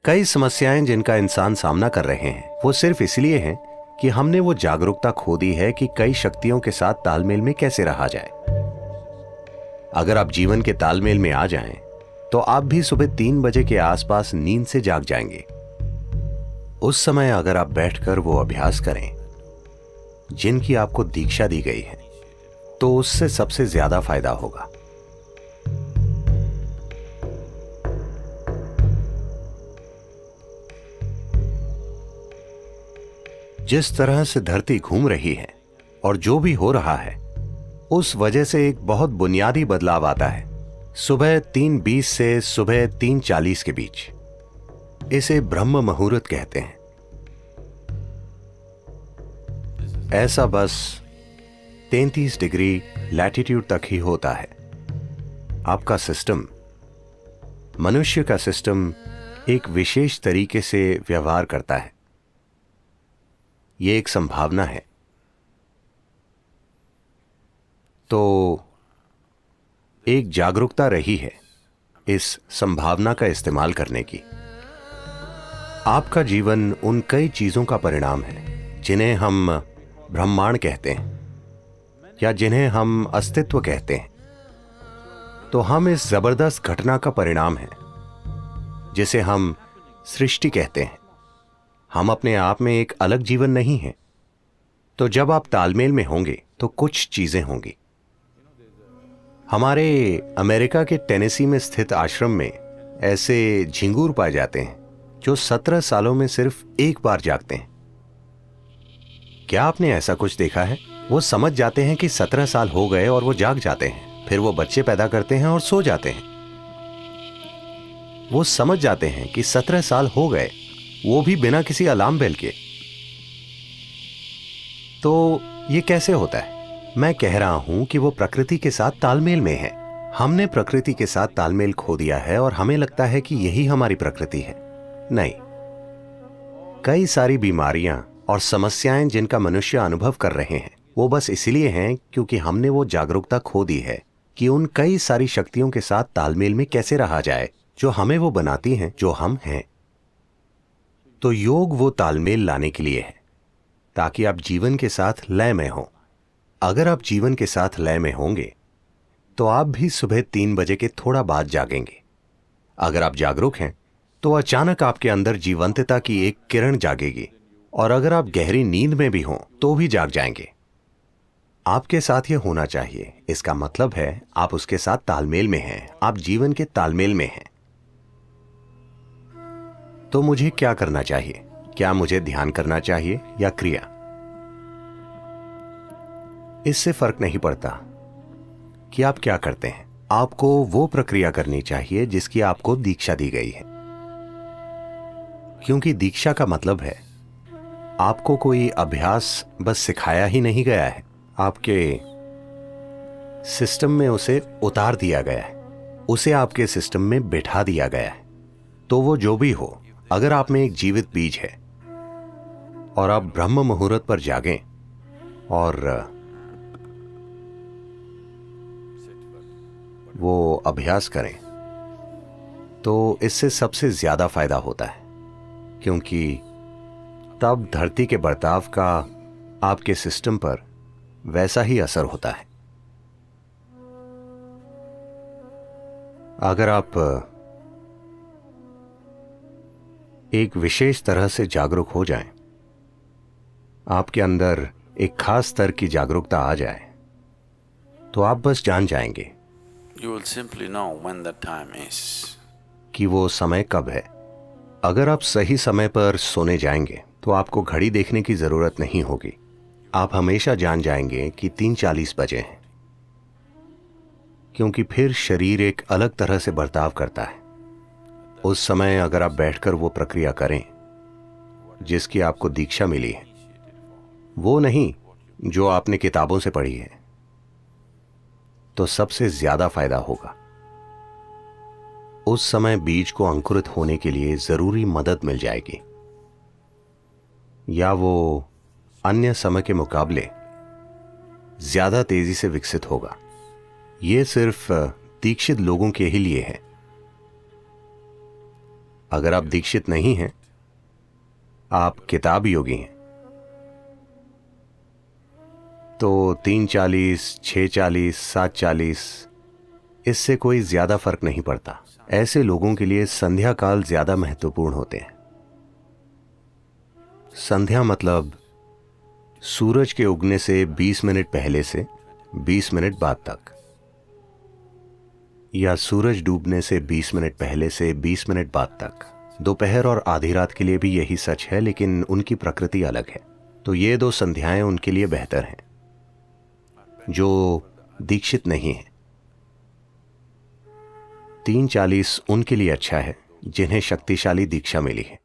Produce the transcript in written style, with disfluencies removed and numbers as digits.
कई समस्याएं जिनका इंसान सामना कर रहे हैं वो सिर्फ इसलिए हैं कि हमने वो जागरूकता खो दी है कि कई शक्तियों के साथ तालमेल में कैसे रहा जाए। अगर आप जीवन के तालमेल में आ जाएं, तो आप भी सुबह 3 बजे के आसपास नींद से जाग जाएंगे। उस समय अगर आप बैठकर वो अभ्यास करें जिनकी आपको दीक्षा दी गई है, तो उससे सबसे ज्यादा फायदा होगा। जिस तरह से धरती घूम रही है और जो भी हो रहा है, उस वजह से एक बहुत बुनियादी बदलाव आता है सुबह 3:20 से सुबह 3:40 के बीच। इसे ब्रह्म मुहूर्त कहते हैं। ऐसा बस 33 डिग्री लैटिट्यूड तक ही होता है। आपका सिस्टम, मनुष्य का सिस्टम एक विशेष तरीके से व्यवहार करता है। यह एक संभावना है। तो एक जागरूकता रही है इस संभावना का इस्तेमाल करने की। आपका जीवन उन कई चीजों का परिणाम है जिन्हें हम ब्रह्मांड कहते हैं या जिन्हें हम अस्तित्व कहते हैं। तो हम इस जबरदस्त घटना का परिणाम है जिसे हम सृष्टि कहते हैं। हम अपने आप में एक अलग जीवन नहीं है। तो जब आप तालमेल में होंगे तो कुछ चीजें होंगी। हमारे अमेरिका के टेनेसी में स्थित आश्रम में ऐसे झिंगूर पाए जाते हैं जो 17 सालों में सिर्फ एक बार जागते हैं। क्या आपने ऐसा कुछ देखा है? वो समझ जाते हैं कि 17 साल हो गए और वो जाग जाते हैं। फिर वो बच्चे पैदा करते हैं और सो जाते हैं। वो समझ जाते हैं कि 17 साल हो गए, वो भी बिना किसी अलार्म बेल के। तो ये कैसे होता है? मैं कह रहा हूं कि वो प्रकृति के साथ तालमेल में है। हमने प्रकृति के साथ तालमेल खो दिया है और हमें लगता है कि यही हमारी प्रकृति है। नहीं, कई सारी बीमारियां और समस्याएं जिनका मनुष्य अनुभव कर रहे हैं, वो बस इसलिए हैं क्योंकि हमने वो जागरूकता खो दी है कि उन कई सारी शक्तियों के साथ तालमेल में कैसे रहा जाए जो हमें वो बनाती हैं जो हम हैं। तो योग वो तालमेल लाने के लिए है ताकि आप जीवन के साथ लय में हो। अगर आप जीवन के साथ लय में होंगे तो आप भी सुबह 3 बजे के थोड़ा बाद जागेंगे। अगर आप जागरूक हैं तो अचानक आपके अंदर जीवंतता की एक किरण जागेगी, और अगर आप गहरी नींद में भी हों तो भी जाग जाएंगे। आपके साथ यह होना चाहिए। इसका मतलब है आप उसके साथ तालमेल में हैं, आप जीवन के तालमेल में हैं। तो मुझे क्या करना चाहिए? क्या मुझे ध्यान करना चाहिए या क्रिया? इससे फर्क नहीं पड़ता कि आप क्या करते हैं। आपको वो प्रक्रिया करनी चाहिए जिसकी आपको दीक्षा दी गई है, क्योंकि दीक्षा का मतलब है आपको कोई अभ्यास बस सिखाया ही नहीं गया है, आपके सिस्टम में उसे उतार दिया गया है, उसे आपके सिस्टम में बिठा दिया गया है। तो वो जो भी हो, अगर आप में एक जीवित बीज है और आप ब्रह्म मुहूर्त पर जागें और वो अभ्यास करें, तो इससे सबसे ज्यादा फायदा होता है, क्योंकि तब धरती के बर्ताव का आपके सिस्टम पर वैसा ही असर होता है। अगर आप एक विशेष तरह से जागरूक हो जाएं, आपके अंदर एक खास स्तर की जागरूकता आ जाए, तो आप बस जान जाएंगे You will simply know when the time is. कि वो समय कब है। अगर आप सही समय पर सोने जाएंगे तो आपको घड़ी देखने की जरूरत नहीं होगी। आप हमेशा जान जाएंगे कि 3:40 बजे हैं, क्योंकि फिर शरीर एक अलग तरह से बर्ताव करता है। उस समय अगर आप बैठकर वो प्रक्रिया करें जिसकी आपको दीक्षा मिली है, वो नहीं जो आपने किताबों से पढ़ी है, तो सबसे ज्यादा फायदा होगा। उस समय बीज को अंकुरित होने के लिए जरूरी मदद मिल जाएगी, या वो अन्य समय के मुकाबले ज्यादा तेजी से विकसित होगा। यह सिर्फ दीक्षित लोगों के ही लिए है। अगर आप दीक्षित नहीं हैं, आप किताब योगी हैं, तो 3:40, 6:40, 7:40 इससे कोई ज्यादा फर्क नहीं पड़ता। ऐसे लोगों के लिए संध्या काल ज्यादा महत्वपूर्ण होते हैं। संध्या मतलब सूरज के उगने से 20 मिनट पहले से 20 मिनट बाद तक, या सूरज डूबने से 20 मिनट पहले से 20 मिनट बाद तक। दोपहर और आधी रात के लिए भी यही सच है, लेकिन उनकी प्रकृति अलग है। तो ये 2 संध्याएं उनके लिए बेहतर हैं जो दीक्षित नहीं हैं। 3:40 उनके लिए अच्छा है जिन्हें शक्तिशाली दीक्षा मिली है।